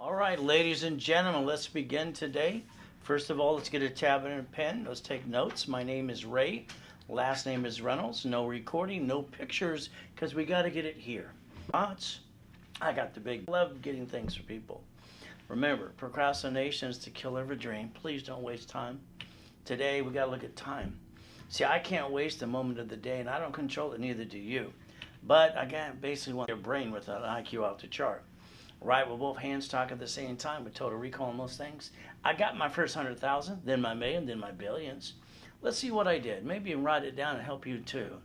All right, ladies and gentlemen, let's begin today. First of all, let's get a tab and a pen. Let's take notes. My name is Ray. Last name is Reynolds. No recording, no pictures, because we got to get it here. I got the big love getting things for people. Remember, procrastination is to kill every dream. Please don't waste time. Today, we got to look at time. See, I can't waste a moment of the day, and I don't control it, neither do you. But I got basically want your brain with an IQ out the chart. Right, with both hands talk at the same time with total recall on those things. I got my first 100,000, then my million, then my billions. Let's see what I did. Maybe you can write it down and help you too.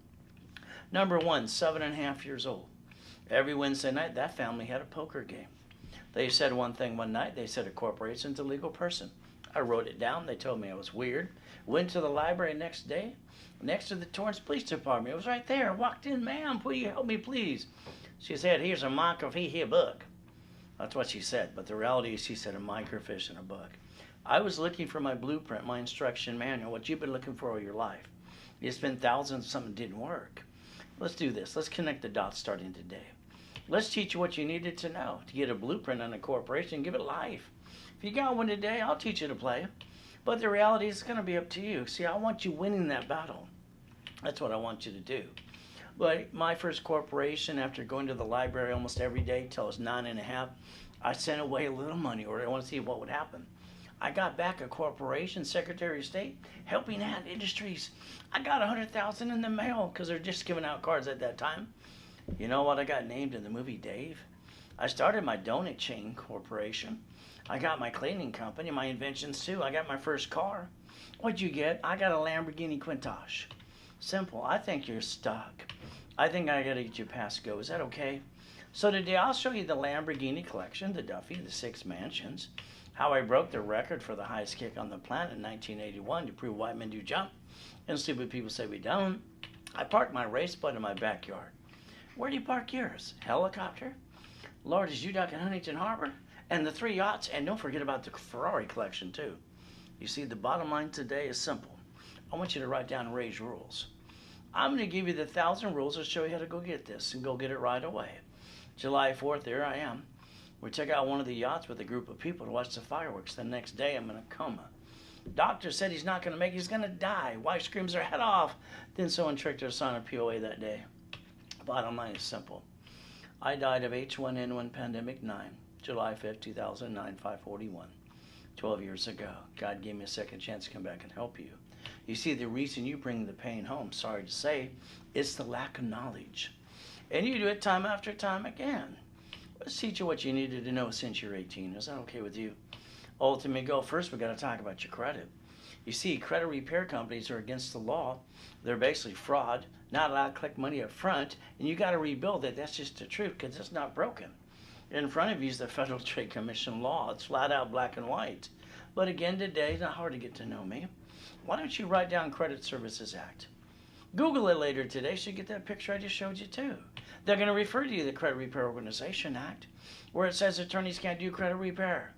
Number one, 7.5 years old. Every Wednesday night, that family had a poker game. They said one thing one night. They said a corporation's a legal person. I wrote it down. They told me I was weird. Went to the library next day, next to the Torrance Police Department. It was right there. I walked in, ma'am, will you help me, please? She said, here's a microfiche book. That's what she said, but the reality is she said a microfiche in a book. I was looking for my blueprint, my instruction manual, what you've been looking for all your life. You spent thousands, something didn't work. Let's do this. Let's connect the dots starting today. Let's teach you what you needed to know to get a blueprint on a corporation and give it life. If you got one today, I'll teach you to play. But the reality is it's going to be up to you. See, I want you winning that battle. That's what I want you to do. But my first corporation, after going to the library almost every day till I was 9.5, I sent away a little money, or I want to see what would happen. I got back a corporation, Secretary of State, Helping Hand Industries. I got 100,000 in the mail because they're just giving out cards at that time. You know what I got named in the movie, Dave? I started my donut chain corporation. I got my cleaning company, my inventions too. I got my first car. What'd you get? I got a Lamborghini Countach. Simple. I think you're stuck. I think I gotta get you past go. Is that okay? So today I'll show you the Lamborghini collection, the Duffy, the 6 mansions, how I broke the record for the highest kick on the planet in 1981 to prove white men do jump and stupid people say we don't. I parked my race boat in my backyard. Where do you park yours? Helicopter? Lord, is you dock in Huntington Harbor? And the 3 yachts, and don't forget about the Ferrari collection too. You see, the bottom line today is simple. I want you to write down Ray's rules. I'm going to give you the 1,000 rules to show you how to go get this and go get it right away. July 4th, there I am. We took out one of the yachts with a group of people to watch the fireworks. The next day, I'm in a coma. Doctor said he's not going to make it. He's going to die. Wife screams her head off. Then someone tricked her to sign a POA that day. Bottom line is simple. I died of H1N1 pandemic 9, July 5th, 2009, 5:41. 12 years ago. God gave me a second chance to come back and help you. You see, the reason you bring the pain home, sorry to say, is the lack of knowledge. And you do it time after time again. Let's teach you what you needed to know since you're 18. Is that okay with you? Ultimate goal. First, we got to talk about your credit. You see, credit repair companies are against the law. They're basically fraud, not allowed to collect money up front, and you got to rebuild it. That's just the truth because it's not broken. In front of you is the Federal Trade Commission law. It's flat out black and white. But again, today, it's not hard to get to know me. Why don't you write down Credit Services Act? Google it later today so you get that picture I just showed you too. They're going to refer to you to the Credit Repair Organization Act, where it says attorneys can't do credit repair.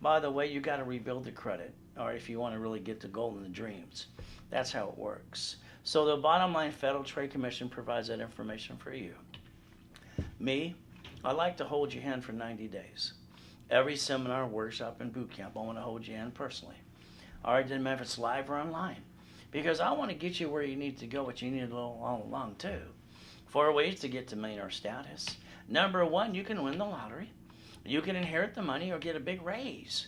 By the way, you got to rebuild the credit, or if you want to really get the goal and the dreams. That's how it works. So the bottom line, Federal Trade Commission provides that information for you. Me, I like to hold your hand for 90 days. Every seminar, workshop, and boot camp, I want to hold your hand personally. All right, doesn't matter if it's live or online. Because I want to get you where you need to go, what you need all along too. 4 ways to get to millionaire status. Number 1, you can win the lottery. You can inherit the money or get a big raise.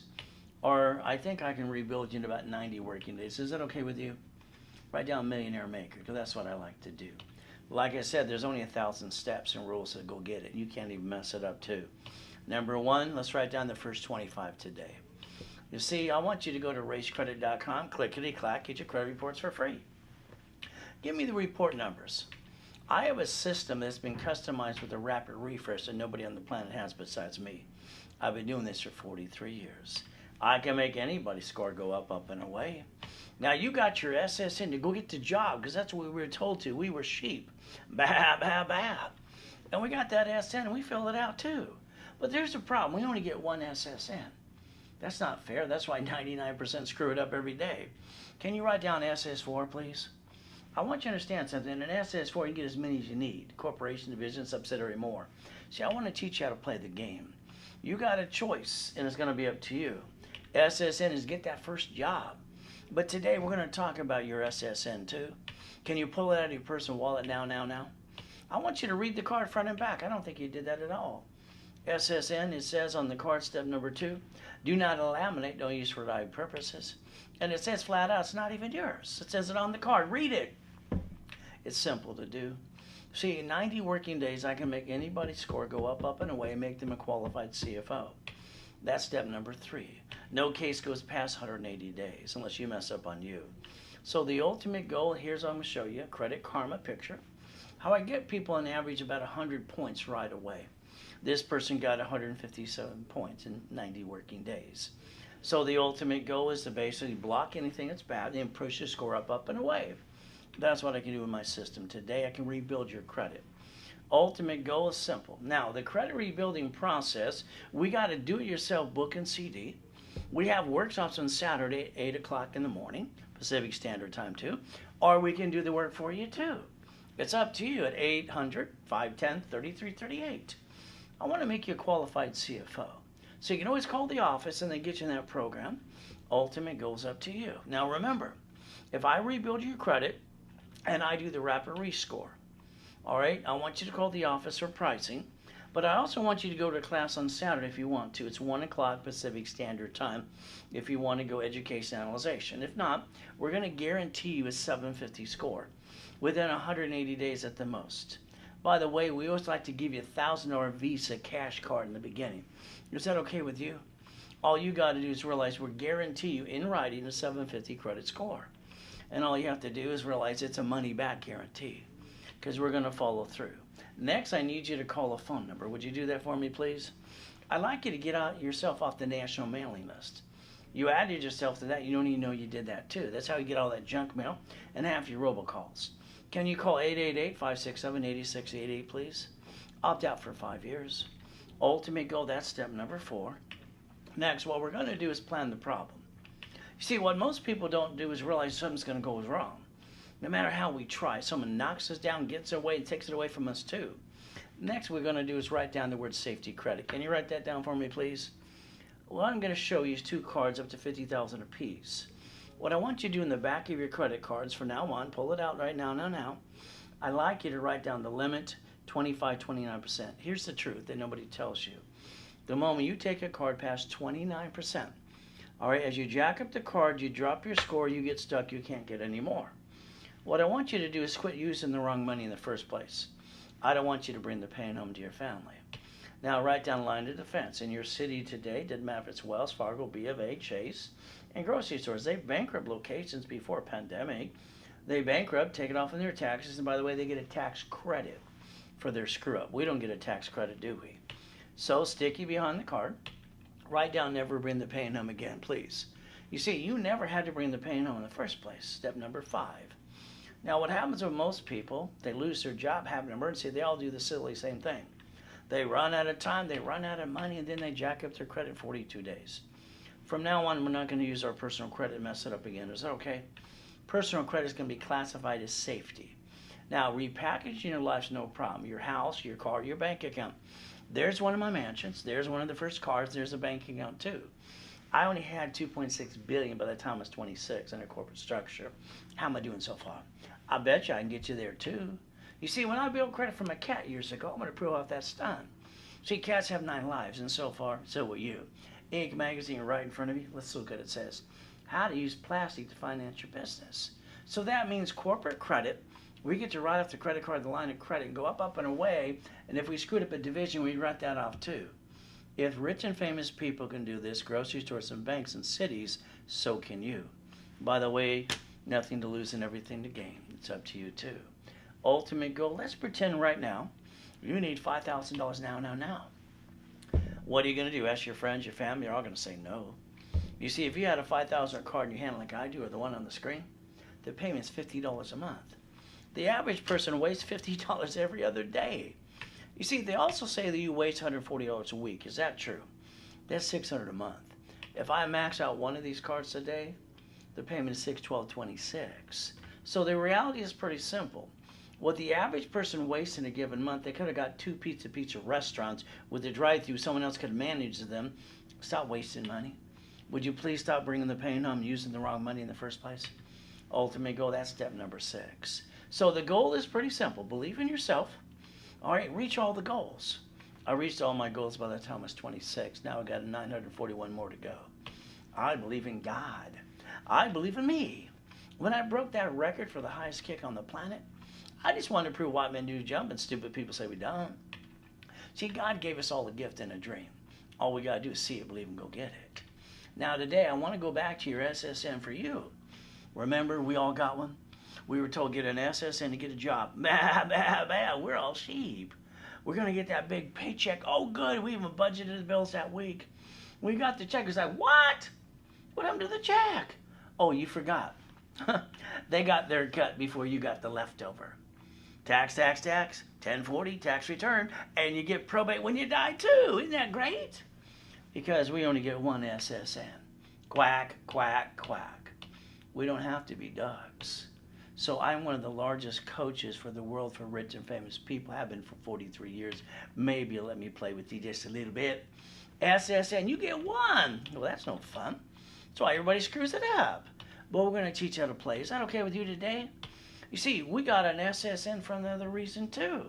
Or I think I can rebuild you in about 90 working days. Is that okay with you? Write down Millionaire Maker, because that's what I like to do. Like I said, there's only 1,000 steps and rules to go get it. You can't even mess it up too. Number 1, let's write down the first 25 today. You see, I want you to go to racecredit.com, clickety-clack, get your credit reports for free. Give me the report numbers. I have a system that's been customized with a rapid refresh that nobody on the planet has besides me. I've been doing this for 43 years. I can make anybody's score go up, up, and away. Now, you got your SSN to go get the job, because that's what we were told to. We were sheep. Bah, bah, bah. And we got that SN, and we fill it out too. But there's a problem. We only get one SSN. That's not fair. That's why 99% screw it up every day. Can you write down SS4, please? I want you to understand something. In an SS4, you can get as many as you need. Corporation, division, subsidiary, more. See, I want to teach you how to play the game. You got a choice, and it's going to be up to you. SSN is get that first job. But today we're going to talk about your SSN too. Can you pull it out of your personal wallet now? I want you to read the card front and back. I don't think you did that at all. SSN, it says on the card, step number 2, do not laminate, don't use for live purposes. And it says flat out, it's not even yours. It says it on the card. Read it. It's simple to do. See, in 90 working days, I can make anybody's score go up, and away, and make them a qualified CFO. That's step number 3. No case goes past 180 days unless you mess up on you. So the ultimate goal, here's what I'm going to show you, Credit Karma picture. How I get people on average about 100 points right away. This person got 157 points in 90 working days. So the ultimate goal is to basically block anything that's bad and push your score up, and away. That's what I can do in my system. Today I can rebuild your credit. Ultimate goal is simple. Now, the credit rebuilding process, we got a do-it-yourself book and CD. We have workshops on Saturday at 8 o'clock in the morning, Pacific Standard Time too, or we can do the work for you too. It's up to you at 800-510-3338. I want to make you a qualified CFO. So you can always call the office and they get you in that program. Ultimate goal is up to you. Now remember, if I rebuild your credit and I do the rapid rescore, all right, I want you to call the office for pricing, but I also want you to go to class on Saturday if you want to. It's 1 o'clock Pacific Standard Time if you want to go education analyzation. If not, we're going to guarantee you a 750 score within 180 days at the most. By the way, we always like to give you a $1,000 Visa cash card in the beginning. Is that okay with you? All you got to do is realize we're guarantee you in writing a 750 credit score. And all you have to do is realize it's a money back guarantee, because we're going to follow through. Next, I need you to call a phone number. Would you do that for me, please? I'd like you to get yourself off the national mailing list. You added yourself to that. You don't even know you did that, too. That's how you get all that junk mail and half your robocalls. Can you call 888-567-8688, please? Opt out for 5 years. Ultimate goal, that's step number 4. Next, what we're going to do is plan the problem. You see, what most people don't do is realize something's going to go wrong. No matter how we try, someone knocks us down, gets it away, and takes it away from us too. Next, what we're going to do is write down the word safety credit. Can you write that down for me, please? What I'm going to show you is 2 cards up to $50,000 apiece. What I want you to do in the back of your credit cards from now on, pull it out right now. I'd like you to write down the limit, 25-29%. Here's the truth that nobody tells you. The moment you take a card past 29%, all right, as you jack up the card, you drop your score, you get stuck, you can't get any more. What I want you to do is quit using the wrong money in the first place. I don't want you to bring the pain home to your family. Now, write down line of defense. In your city today, doesn't matter if it's Wells Fargo, B of A, Chase, and grocery stores. They bankrupt locations before pandemic. They bankrupt, take it off in their taxes, and by the way, they get a tax credit for their screw up. We don't get a tax credit, do we? So, sticky behind the card. Write down never bring the pain home again, please. You see, you never had to bring the pain home in the first place. Step number 5. Now, what happens with most people, they lose their job, have an emergency, they all do the silly same thing. They run out of time, they run out of money, and then they jack up their credit 42 days. From now on, we're not going to use our personal credit and mess it up again. Is that okay? Personal credit is going to be classified as safety. Now, repackaging your life's no problem. Your house, your car, your bank account. There's one of my mansions. There's one of the first cars. There's a bank account, too. I only had $2.6 billion by the time I was 26 in a corporate structure. How am I doing so far? I bet you I can get you there, too. You see, when I built credit from a cat years ago, I'm going to prove off that stunt. See, cats have 9 lives, and so far, so will you. Inc. magazine right in front of you. Let's look at it. It says, how to use plastic to finance your business. So that means corporate credit. We get to write off the credit card, the line of credit, and go up and away. And if we screwed up a division, we write that off too. If rich and famous people can do this, grocery stores and banks and cities, so can you. By the way, nothing to lose and everything to gain. It's up to you too. Ultimate goal, let's pretend right now you need $5,000 now. What are you going to do? Ask your friends, your family, they're all going to say no. You see, if you had a $5,000 card in your hand like I do, or the one on the screen, the payment's $50 a month. The average person wastes $50 every other day. You see, they also say that you waste $140 a week. Is that true? That's $600 a month. If I max out one of these cards today, the payment is $612.26. So the reality is pretty simple. What the average person wastes in a given month, they could have got 2 pizza restaurants with the drive-through. Someone else could have managed them. Stop wasting money. Would you please stop bringing the pain home, using the wrong money in the first place? Ultimate goal, that's step number 6. So the goal is pretty simple. Believe in yourself. All right, reach all the goals. I reached all my goals by the time I was 26. Now I've got 941 more to go. I believe in God. I believe in me. When I broke that record for the highest kick on the planet, I just wanted to prove white men do jump and stupid people say we don't. See, God gave us all a gift and a dream. All we got to do is see it, believe, and go get it. Now today, I want to go back to your SSN for you. Remember, we all got one? We were told get an SSN to get a job. Bah, bah, bah, we're all sheep. We're going to get that big paycheck. Oh, good, we even budgeted the bills that week. We got the check. It's like, what? What happened to the check? Oh, you forgot. They got their cut before you got the leftover. Tax, 1040, tax return, and you get probate when you die too. Isn't that great? Because we only get one SSN. Quack, quack, quack. We don't have to be dogs. So I'm one of the largest coaches for the world for rich and famous people. I've been for 43 years. Maybe you'll let me play with you just a little bit. SSN, you get one. Well, that's no fun. That's why everybody screws it up. But we're going to teach you how to play. Is that okay with you today? You see, we got an SSN for another reason too.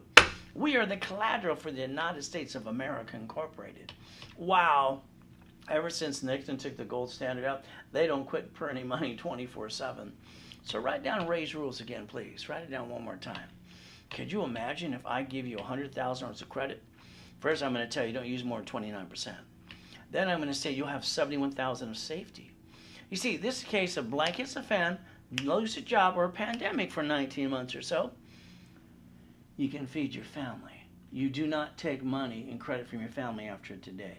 We are the collateral for the United States of America Incorporated. Wow. Ever since Nixon took the gold standard out, they don't quit printing money 24/7. So write down Ray's rules again, please. Write it down one more time. Could you imagine if I give you $100,000 of credit? First, I'm going to tell you don't use more than 29%. Then I'm going to say you'll have $71,000 of safety. You see, this case of blankets a fan, lose a job, or a pandemic for 19 months or so, you can feed your family. You do not take money and credit from your family after today.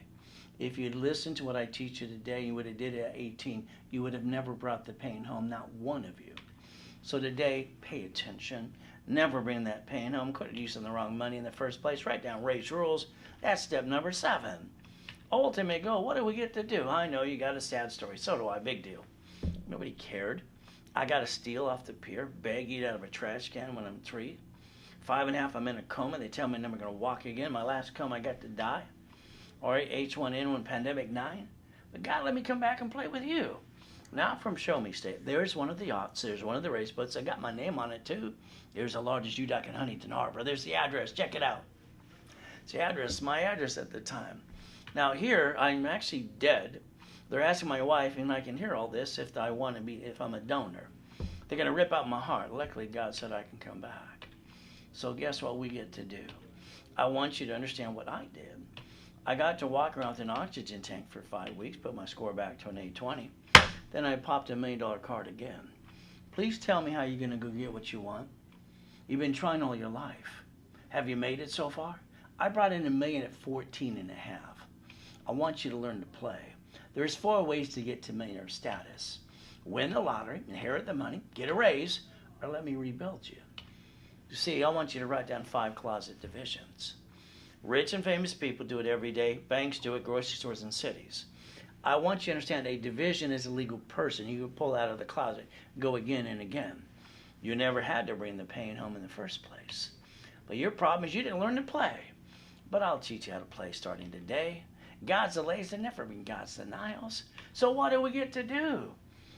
If you'd listened to what I teach you today, you would have did it at 18, you would have never brought the pain home, not one of you. So today, pay attention. Never bring that pain home. Quit using the wrong money in the first place. Write down Ray's rules. That's step number 7. Ultimate goal. What do we get to do? I know you got a sad story. So do I. Big deal. Nobody cared. I got to steal off the pier, beg, eat out of a trash can when I'm 3. 5.5, I'm in a coma. They tell me I'm never going to walk again. My last coma, I got to die. All right, H1N1 pandemic 9. But God, let me come back and play with you. Now from Show Me State. There's one of the yachts. There's one of the race boats. I got my name on it too. There's the largest U-Dock in Huntington Harbor. There's the address. Check it out. It's the address, my address at the time. Now here, I'm actually dead. They're asking my wife, and I can hear all this if I want to be, if I'm a donor. They're going to rip out my heart. Luckily, God said I can come back. So guess what we get to do? I want you to understand what I did. I got to walk around with an oxygen tank for 5 weeks, put my score back to an 820. Then I popped a $1 million card again. Please tell me how you're going to go get what you want. You've been trying all your life. Have you made it so far? I brought in $1 million at 14.5. I want you to learn to play. There's 4 ways to get to millionaire status. Win the lottery, inherit the money, get a raise, or let me rebuild you. You see, I want you to write down 5 closet divisions. Rich and famous people do it every day. Banks do it, grocery stores, and cities. I want you to understand a division is a legal person. You can pull out of the closet, go again and again. You never had to bring the pain home in the first place. But your problem is you didn't learn to play. But I'll teach you how to play starting today. God's delays have never been God's denials. So what do we get to do?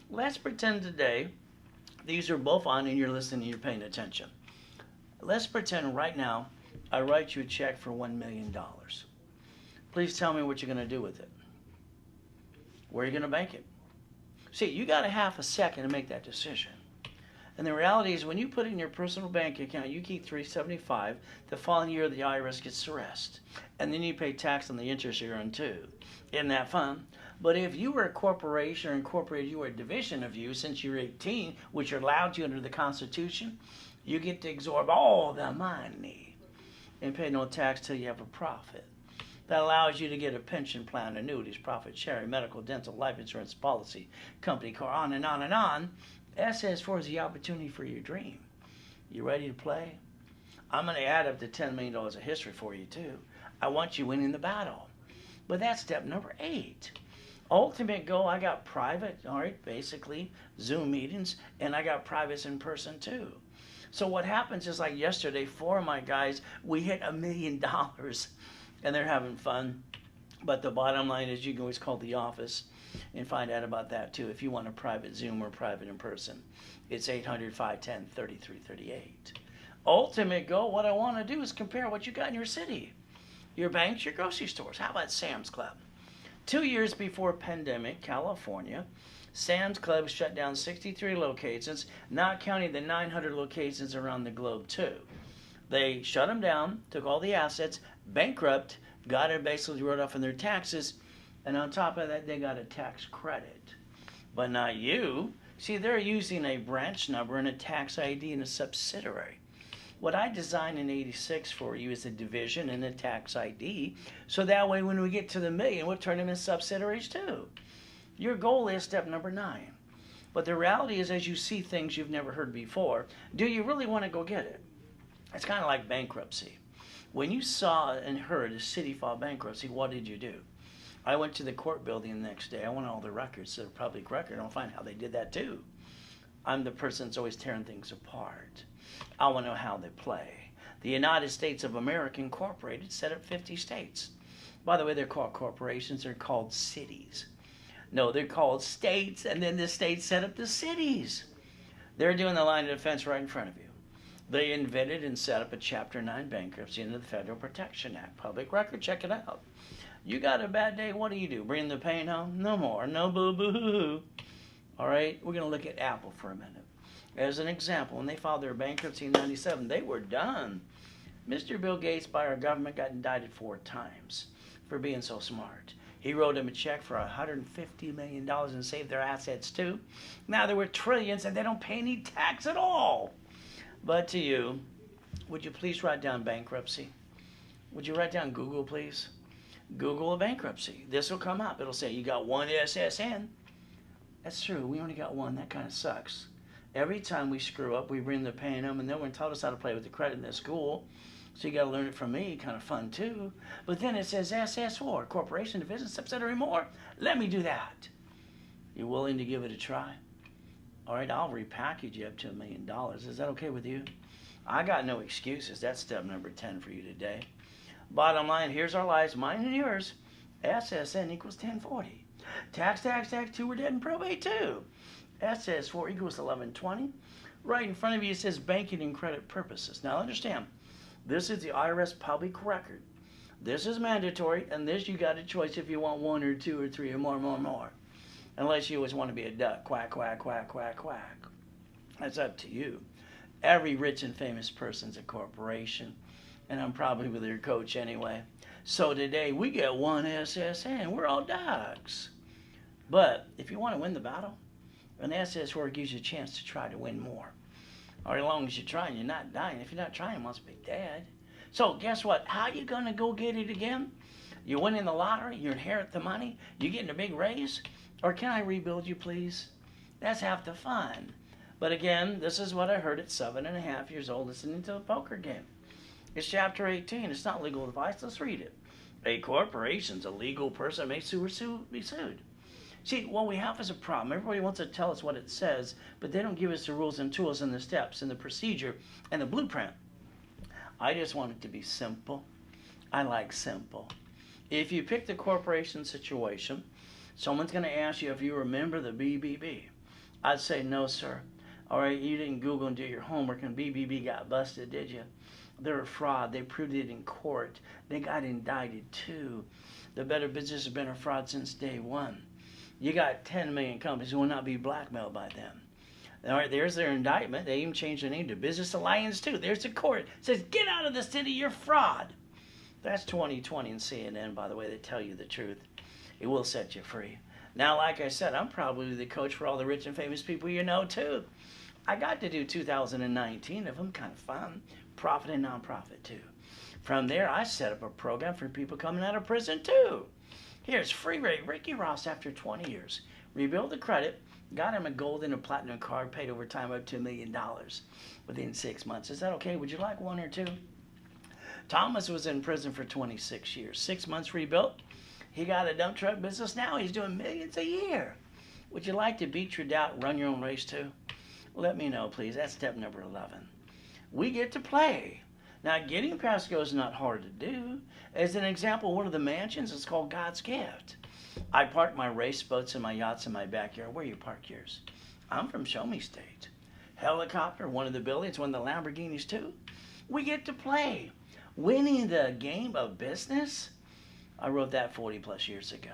Let's pretend today these are both on and you're listening and you're paying attention. Let's pretend right now I write you a check for $1 million. Please tell me what you're going to do with it. Where are you going to bank it? See, you got a half a second to make that decision. And the reality is when you put it in your personal bank account, you keep $375. The following year, the IRS gets the rest. And then you pay tax on the interest you earn too. Isn't that fun? But if you were a corporation or incorporated, you were a division of you since you're 18, which you're allowed to under the Constitution, you get to absorb all the money and pay no tax till you have a profit. That allows you to get a pension plan, annuities, profit sharing, medical, dental, life insurance policy, company car, on and on and on. SS4 is the opportunity for your dream. You ready to play? I'm going to add up to $10 million of history for you too. I want you winning the battle. But that's step number 8. Ultimate goal, I got private, all right, basically Zoom meetings, and I got privates in person too. So what happens is, like yesterday, 4 of my guys, we hit $1 million, and they're having fun. But the bottom line is, you can always call the office and find out about that too if you want a private Zoom or private in person. It's 800-510-3338. Ultimate goal, what I want to do is compare what you got in your city, your banks, your grocery stores. How about Sam's Club? 2 years before pandemic, California, Sam's Club shut down 63 locations, not counting the 900 locations around the globe too. They shut them down, took all the assets, bankrupt, got it basically wrote off on their taxes, and on top of that, they got a tax credit. But not you. See, they're using a branch number and a tax ID and a subsidiary. What I designed in '86 for you is a division and a tax ID, so that way when we get to the million, we'll turn them into subsidiaries too. Your goal is step number 9. But the reality is, as you see things you've never heard before, do you really want to go get it? It's kind of like bankruptcy. When you saw and heard a city file bankruptcy, what did you do? I went to the court building the next day. I want all the records, so the public record. I'll find how they did that too. I'm the person that's always tearing things apart. I want to know how they play. The United States of America Incorporated set up 50 states. By the way, they're called corporations. They're called cities. No, they're called states, and then the states set up the cities. They're doing the line of defense right in front of you. They invented and set up a Chapter 9 bankruptcy under the Federal Protection Act. Public record, check it out. You got a bad day, what do? Bring the pain home? No more. No boo-boo-hoo. All right, we're going to look at Apple for a minute. As an example, when they filed their bankruptcy in '97, they were done. Mr. Bill Gates, by our government, got indicted 4 times for being so smart. He wrote them a check for $150 million and saved their assets too. Now there were trillions and they don't pay any tax at all. But to you, would you please write down bankruptcy? Would you write down Google, please? Google a bankruptcy. This will come up. It'll say you got 1 SSN. That's true. We only got 1. That kind of sucks. Every time we screw up, we bring the pain home, and no one taught us how to play with the credit in this school. So you got to learn it from me. Kind of fun too. But then it says SS4, corporation, division, subsidiary, more. Let me do that. You willing to give it a try? All right, I'll repackage you up to $1 million. Is that okay with you? I got no excuses. That's step number 10 for you today. Bottom line, here's our lives, mine and yours. SSN equals 1040. Tax, 2, we're dead in probate 2. SS4 equals 1120. Right in front of you it says banking and credit purposes. Now understand, this is the IRS public record. This is mandatory, and this you got a choice if you want 1 or 2 or 3 or more. Unless you always want to be a duck. Quack, quack, quack, quack, quack. That's up to you. Every rich and famous person's a corporation, and I'm probably with your coach anyway. So today we get 1 SSN. We're all ducks. But if you want to win the battle, an SS4 gives you a chance to try to win more. Or as long as you're trying, you're not dying. If you're not trying, you must be dead. So guess what? How are you going to go get it again? You win in the lottery? You inherit the money? You get in a big raise? Or can I rebuild you, please? That's half the fun. But again, this is what I heard at 7.5 years old listening to a poker game. It's chapter 18. It's not legal advice. Let's read it. A corporation's a legal person may sue or be sued. See, what we have is a problem. Everybody wants to tell us what it says, but they don't give us the rules and tools and the steps and the procedure and the blueprint. I just want it to be simple. I like simple. If you pick the corporation situation, someone's going to ask you if you remember the BBB. I'd say, no, sir. All right, you didn't Google and do your homework, and BBB got busted, did you? They're a fraud. They proved it in court. They got indicted, too. The Better Business has been a fraud since day one. You got 10 million companies who will not be blackmailed by them. All right, there's their indictment. They even changed the name to Business Alliance, too. There's the court. It says, get out of the city, you're fraud. That's 2020 and CNN, by the way. They tell you the truth. It will set you free. Now, like I said, I'm probably the coach for all the rich and famous people you know, too. I got to do 2019 of them, kind of fun. Profit and nonprofit, too. From there, I set up a program for people coming out of prison, too. Here's free Ricky Ross after 20 years. Rebuild the credit, got him a gold and a platinum card, paid over time up to $1 million within 6 months. Is that okay? Would you like 1 or 2? Thomas was in prison for 26 years. 6 months rebuilt. He got a dump truck business. Now he's doing millions a year. Would you like to beat your doubt and run your own race too? Let me know, please. That's step number 11. We get to play. Now, getting past go is not hard to do. As an example, one of the mansions is called God's Gift. I park my race boats and my yachts in my backyard. Where you park yours? I'm from Show Me State. Helicopter, one of the buildings, one of the Lamborghinis too. We get to play. Winning the game of business? I wrote that 40 plus years ago.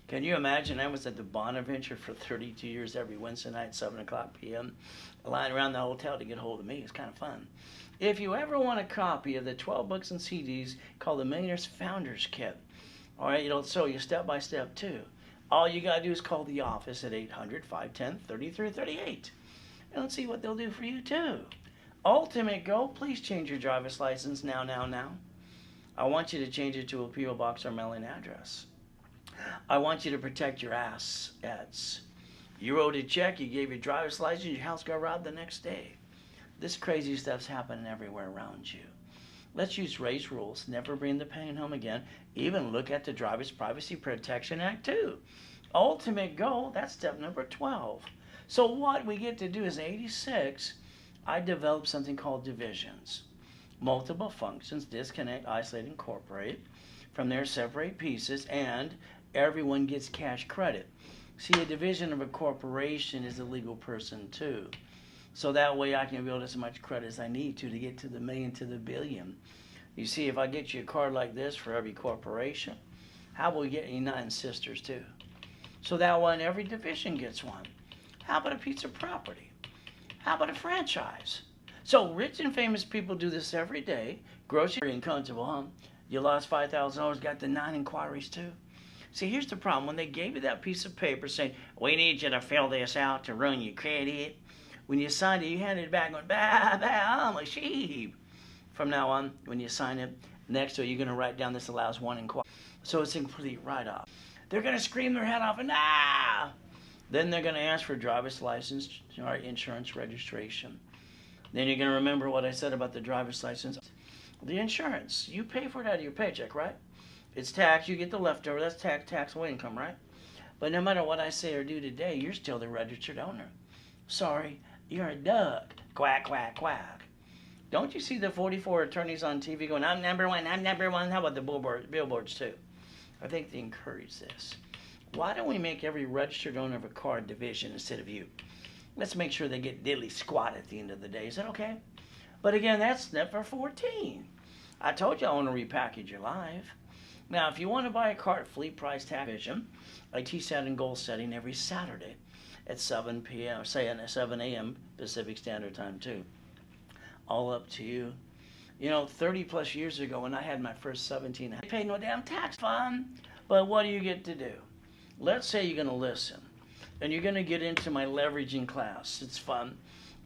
Can you imagine? I was at the Bonaventure for 32 years every Wednesday night, 7 o'clock p.m., lying around the hotel to get hold of me. It's kind of fun. If you ever want a copy of the 12 books and CDs called the Millionaires Founders Kit, all right, it'll show you step by step too. All you got to do is call the office at 800-510-3338. And let's see what they'll do for you too. Ultimate goal, please change your driver's license now. I want you to change it to a P.O. box or mailing address. I want you to protect your assets. You wrote a check, you gave your driver's license, your house got robbed the next day. This crazy stuff's happening everywhere around you. Let's use race rules. Never bring the pain home again. Even look at the Driver's Privacy Protection Act too. Ultimate goal, that's step number 12. So what we get to do is 86, I developed something called divisions. Multiple functions, disconnect, isolate, incorporate. From there, separate pieces, and everyone gets cash credit. See, a division of a corporation is a legal person too. So that way I can build as much credit as I need to get to the million, to the billion. You see, if I get you a card like this for every corporation, how about we get you 9 sisters too? So that one, every division gets one. How about a piece of property? How about a franchise? So rich and famous people do this every day. Grocery and comfortable home. You lost $5,000, got the 9 inquiries too. See, here's the problem. When they gave you that piece of paper saying, we need you to fill this out to run your credit, when you signed it, you handed it back going, bah, bah, I'm a sheep. From now on, when you sign it, next to it, you're going to write down this allows 1 inquiry. So it's a complete write-off. They're going to scream their head off and Then they're going to ask for a driver's license or insurance registration. Then you're going to remember what I said about the driver's license. The insurance, you pay for it out of your paycheck, right? It's tax, you get the leftover, that's taxable income, right? But no matter what I say or do today, you're still the registered owner. Sorry, you're a duck. Quack, quack, quack. Don't you see the 44 attorneys on TV going, I'm number one, I'm number one? How about the billboards too? I think they encourage this. Why don't we make every registered owner of a car a division instead of you? Let's make sure they get diddly squat at the end of the day. Is that okay? But again, that's number 14. I told you I want to repackage your life. Now, if you want to buy a car at fleet price tax vision, I teach that in goal setting every Saturday at 7 p.m., say at 7 a.m. Pacific Standard Time too. All up to you. You know, 30 plus years ago when I had my first 17, I paid no damn tax fund. But what do you get to do? Let's say you're going to listen and you're going to get into my leveraging class. It's fun.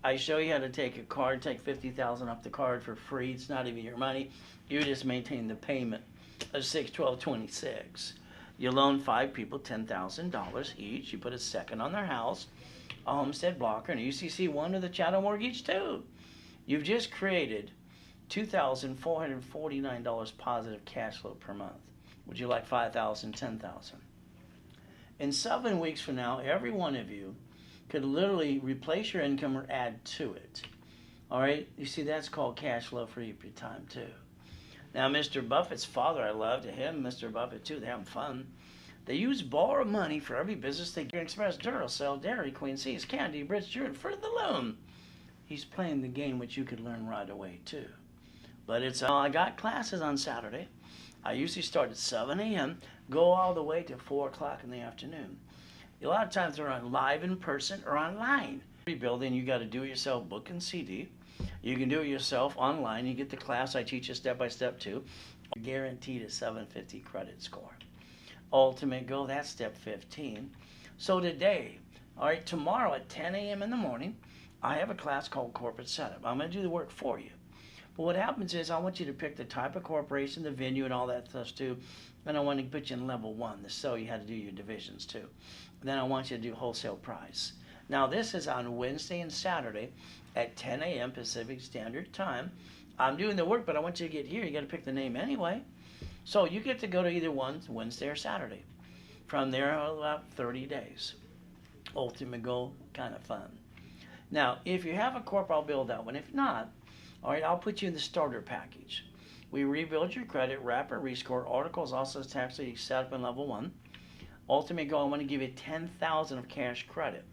I show you how to take a card, take $50,000 off the card for free. It's not even your money. You just maintain the payment of $6, $12, $26. You loan 5 people $10,000 each. You put a second on their house, a homestead blocker, and a UCC1 or the chattel mortgage too. You've just created $2,449 positive cash flow per month. Would you like 5,000, 10,000? In 7 weeks from now, every one of you could literally replace your income or add to it. All right? You see, that's called cash flow for your time too. Now, Mr. Buffett's father, I loved him, Mr. Buffett too, they're having fun. They use borrow money for every business they get. Express, Duracell, Dairy Queen, Seas, Candy, Brits, Jewelry, for the loan. He's playing the game which you could learn right away too. But it's, I got classes on Saturday. I usually start at 7 a.m., go all the way to 4 o'clock in the afternoon. A lot of times they're on live in person or online. Rebuilding, you got to do it yourself, book and CD. You can do it yourself online. You get the class I teach you step by step too. Guaranteed a 750 credit score. Ultimate goal, that's step 15. So today, all right, tomorrow at 10 a.m. in the morning, I have a class called Corporate Setup. I'm going to do the work for you. But what happens is I want you to pick the type of corporation, the venue, and all that stuff too. And I want to put you in level 1 to show you how to do your divisions too. And then I want you to do wholesale price. Now this is on Wednesday and Saturday at 10 a.m. Pacific Standard Time. I'm doing the work, but I want you to get here. You got to pick the name anyway. So you get to go to either one, Wednesday or Saturday. From there, about 30 days. Ultimate goal, kind of fun. Now, if you have a corp, I'll build that one. If not, All right, I'll put you in the starter package. We rebuild your credit, rapid rescore, articles also tax set up in level 1. Ultimate goal, I want to give you 10,000 of cash credit.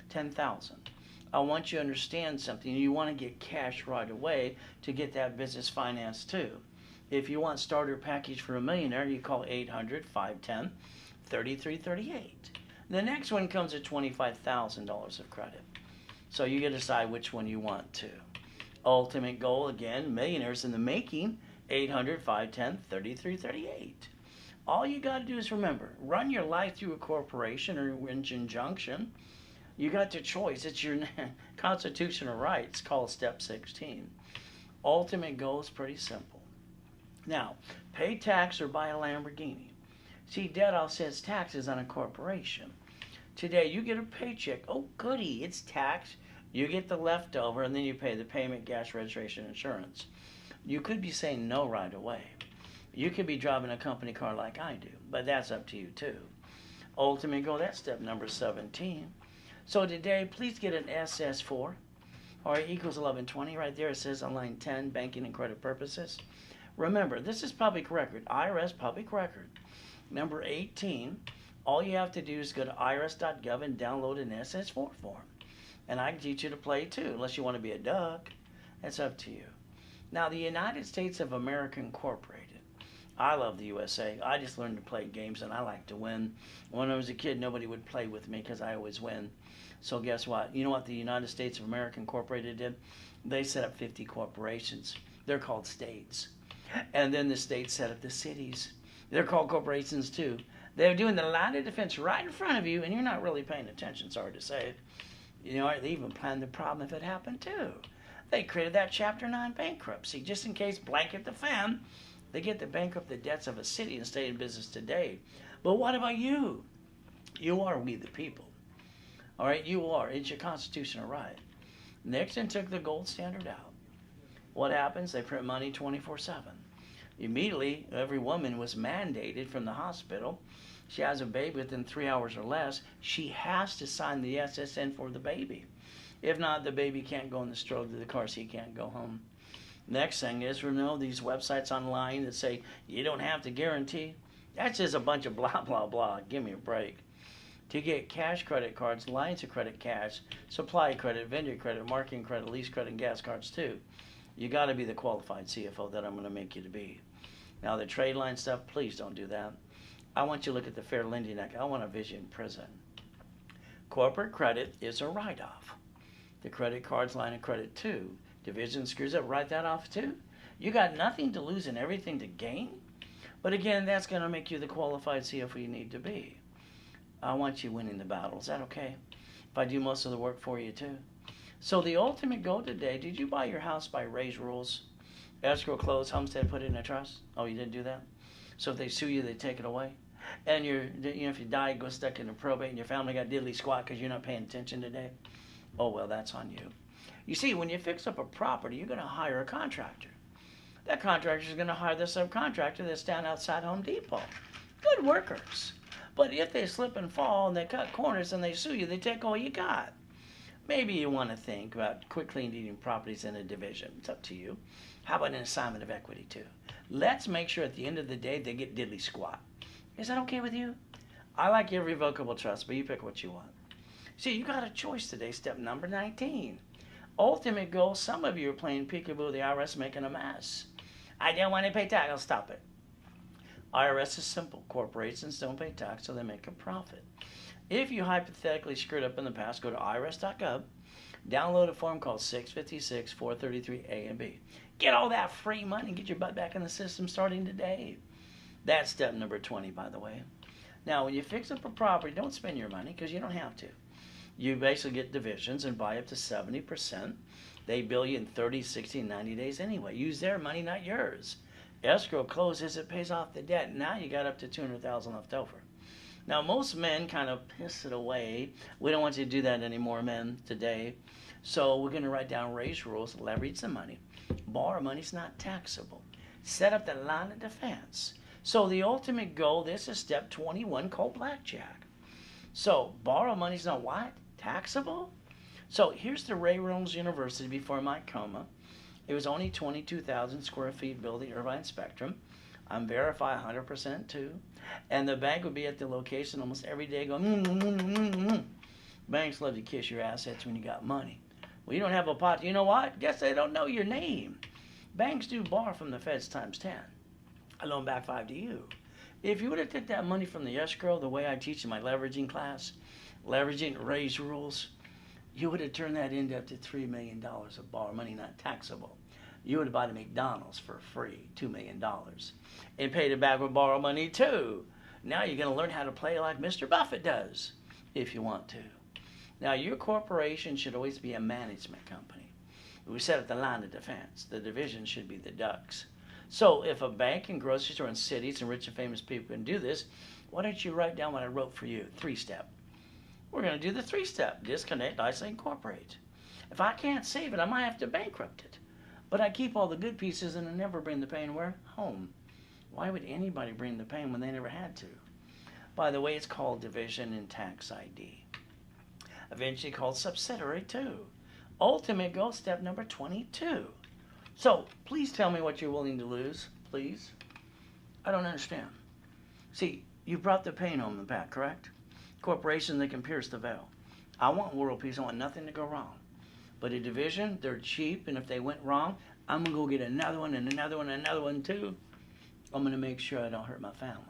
10,000. I want you to understand something. You want to get cash right away to get that business finance too. If you want starter package for a millionaire, you call 800-510-3338. The next one comes at $25,000 of credit. So you get to decide which one you want to. Ultimate goal, again, millionaires in the making, 800-510-3338. All you got to do is remember, run your life through a corporation or in conjunction. You got the choice. It's your constitutional right. It's called Step 16. Ultimate goal is pretty simple. Now, pay tax or buy a Lamborghini. See, debt offsets taxes on a corporation. Today, you get a paycheck. Oh, goody, it's tax. You get the leftover, and then you pay the payment, gas, registration, insurance. You could be saying no right away. You could be driving a company car like I do, but that's up to you too. Ultimate goal, that's step number 17. So today, please get an SS4, or equals 1120. Right there it says on line 10, banking and credit purposes. Remember, this is public record, IRS public record. Number 18, all you have to do is go to irs.gov and download an SS4 form. And I can teach you to play too, unless you want to be a duck. That's up to you. Now, the United States of America Incorporated. I love the USA. I just learned to play games and I like to win. When I was a kid, nobody would play with me because I always win. So guess what? You know what the United States of America Incorporated did? They set up 50 corporations. They're called states. And then the states set up the cities. They're called corporations too. They're doing the line of defense right in front of you and you're not really paying attention, sorry to say. You know, they even planned the problem if it happened too. They created that Chapter 9 bankruptcy just in case, blanket the fan, they get to bankrupt the debts of a city and stay in business today. But what about you? You are we the people. All right, you are. It's your constitutional right. Nixon took the gold standard out. What happens? They print money 24/7. Immediately, every woman was mandated from the hospital. She has a baby within 3 hours or less. She has to sign the SSN for the baby. If not, the baby can't go in the stroller to the car, so he can't go home. Next thing is, we know these websites online that say you don't have to guarantee. That's just a bunch of blah, blah, blah. Give me a break. To get cash credit cards, lines of credit cash, supply credit, vendor credit, marketing credit, lease credit, and gas cards too, you got to be the qualified CFO that I'm going to make you to be. Now, the trade line stuff, please don't do that. I want you to look at the Fair Lending Act. I want a vision prison. Corporate credit is a write-off. The credit cards, line of credit too. Division screws up, write that off too. You got nothing to lose and everything to gain. But again, that's going to make you the qualified CFO you need to be. I want you winning the battle. Is that okay? If I do most of the work for you too. So the ultimate goal today, did you buy your house by Ray's rules? Escrow, close, homestead, put it in a trust? Oh, you didn't do that? So if they sue you, they take it away? And if you die, go stuck in a probate and your family got diddly squat because you're not paying attention today? Oh, well, that's on you. You see, when you fix up a property, you're going to hire a contractor. That contractor is going to hire the subcontractor that's down outside Home Depot. Good workers. But if they slip and fall and they cut corners and they sue you, they take all you got. Maybe you want to think about quickly needing properties in a division. It's up to you. How about an assignment of equity too? Let's make sure at the end of the day they get diddly squat. Is that okay with you? I like irrevocable trust, but you pick what you want. See, you got a choice today, step number 19. Ultimate goal, some of you are playing peekaboo, the IRS making a mess. I don't want to pay tax, I'll stop it. IRS is simple. Corporations don't pay tax, so they make a profit. If you hypothetically screwed up in the past, go to irs.gov, download a form called 656 433A and B. Get all that free money and get your butt back in the system starting today. That's step number 20, by the way. Now, when you fix up a property, don't spend your money because you don't have to. You basically get divisions and buy up to 70%. They bill you in 30, 60, 90 days anyway. Use their money, not yours. Escrow closes, it pays off the debt. Now you got up to $200,000 left over. Now, most men kind of piss it away. We don't want you to do that anymore, men, today. So we're going to write down Ray's rules, leverage the money. Borrow money's not taxable. Set up the line of defense. So the ultimate goal, this is step 21 called blackjack. So borrow money's not what? Taxable? So here's the Ray Reynolds University before my coma. It was only 22,000 square feet building, Irvine Spectrum. I'm verified 100% too. And the bank would be at the location almost every day going, Banks love to kiss your assets when you got money. Well, you don't have a pot. You know what? Guess they don't know your name. Banks do borrow from the feds times 10. I loan back 5 to you. If you would have took that money from the escrow the way I teach in my leveraging class, leveraging raise rules, you would have turned that into up to $3 million of borrowed money, not taxable. You would have bought a McDonald's for free, $2 million, and paid it back with borrowed money too. Now you're going to learn how to play like Mr. Buffett does, if you want to. Now your corporation should always be a management company. We set up the line of defense. The division should be the ducks. So if a bank and grocery store in cities and rich and famous people can do this, why don't you write down what I wrote for you, 3-step. We're going to do the 3-step, disconnect, isolate, incorporate. If I can't save it, I might have to bankrupt it. But I keep all the good pieces and I never bring the pain where? Home. Why would anybody bring the pain when they never had to? By the way, it's called division in tax ID. Eventually called subsidiary too. Ultimate goal, step number 22. So please tell me what you're willing to lose, please. I don't understand. See, you brought the pain home and back, correct? Corporation that can pierce the veil. I want world peace. I want nothing to go wrong. But a division, they're cheap, and if they went wrong, I'm going to go get another one and another one and another one too. I'm going to make sure I don't hurt my family.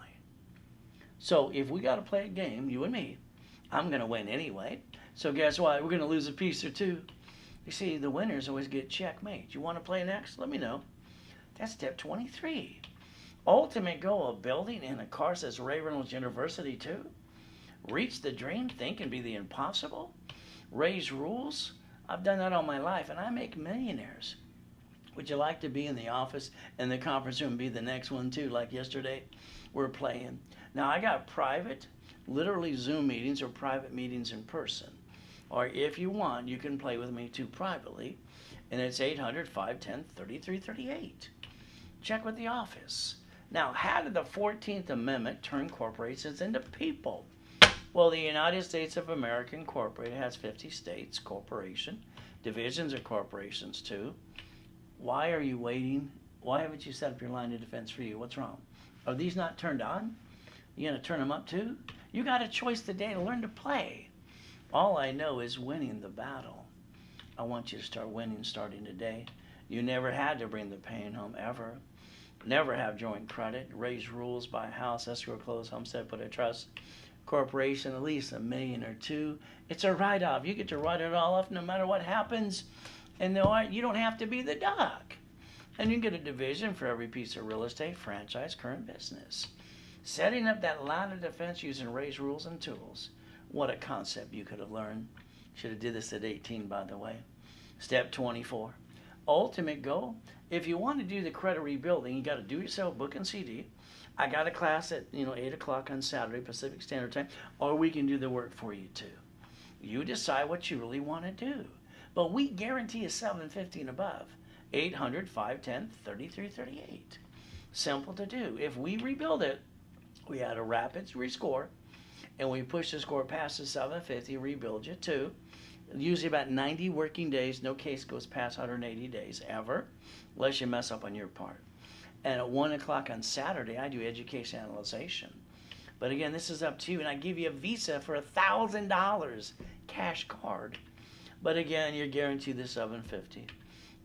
So if we got to play a game, you and me, I'm going to win anyway. So guess what? We're going to lose a piece or two. You see, the winners always get checkmate. You want to play next? Let me know. That's step 23. Ultimate goal of building in a car says Reynolds University too. Reach the dream, think and be the impossible. Raise rules. I've done that all my life, and I make millionaires. Would you like to be in the office and the conference room, be the next one too, like yesterday? We're playing. Now, I got private, literally Zoom meetings or private meetings in person. Or if you want, you can play with me too privately, and it's 800-510-3338. Check with the office. Now, how did the 14th Amendment turn corporations into people? Well, the United States of America Incorporated has 50 states, corporation. Divisions are corporations too. Why are you waiting? Why haven't you set up your line of defense for you? What's wrong? Are these not turned on? You gonna turn them up too? You got a choice today to learn to play. All I know is winning the battle. I want you to start winning starting today. You never had to bring the pain home ever. Never have joint credit, raise rules, buy a house, escrow, close, homestead, put a trust. Corporation, at least $1 million or $2 million. It's a write-off. You get to write it all off no matter what happens. And you don't have to be the doc. And you get a division for every piece of real estate, franchise, current business. Setting up that line of defense using raise rules and tools. What a concept you could have learned. Should have did this at 18, by the way. Step 24. Ultimate goal. If you want to do the credit rebuilding, you got to do it yourself, book and CD. I got a class at 8 o'clock on Saturday, Pacific Standard Time, or we can do the work for you too. You decide what you really want to do. But we guarantee a 750 and above. 800-510-3338. Simple to do. If we rebuild it, we add a rapid rescore, and we push the score past the 750, rebuild you too. Usually about 90 working days. No case goes past 180 days ever, unless you mess up on your part. And at 1 o'clock on Saturday, I do education analyzation. But again, this is up to you, and I give you a Visa for $1,000 cash card. But again, you're guaranteed the $750,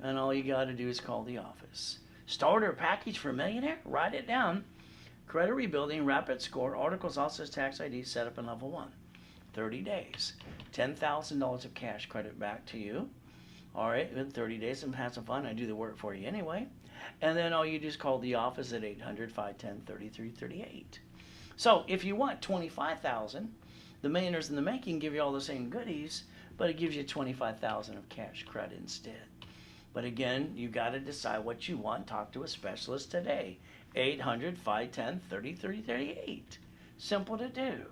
and all you got to do is call the office. Starter package for Millionaire? Write it down. Credit rebuilding, rapid score, articles, also tax ID, set up in level 1. 30 days. $10,000 of cash credit back to you. All right, in 30 days, and have some fun. I do the work for you anyway. And then all you do is call the office at 800-510-3338. So if you want $25,000, the Millionaires in the Making give you all the same goodies, but it gives you $25,000 of cash credit instead. But again, you got to decide what you want. Talk to a specialist today. 800-510-3338. Simple to do.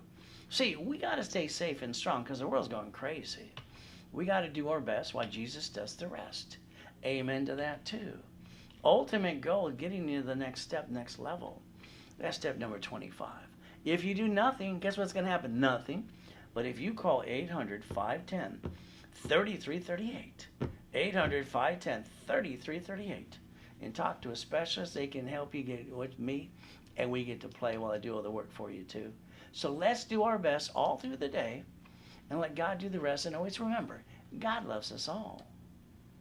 See, we got to stay safe and strong because the world's going crazy. We got to do our best while Jesus does the rest. Amen to that too. Ultimate goal is getting you to the next step, next level. That's step number 25. If you do nothing, guess what's going to happen? Nothing. But if you call 800-510-3338, 800-510-3338 and talk to a specialist. They can help you get with me, and we get to play while I do all the work for you too. So let's do our best all through the day and let God do the rest. And always remember, God loves us all.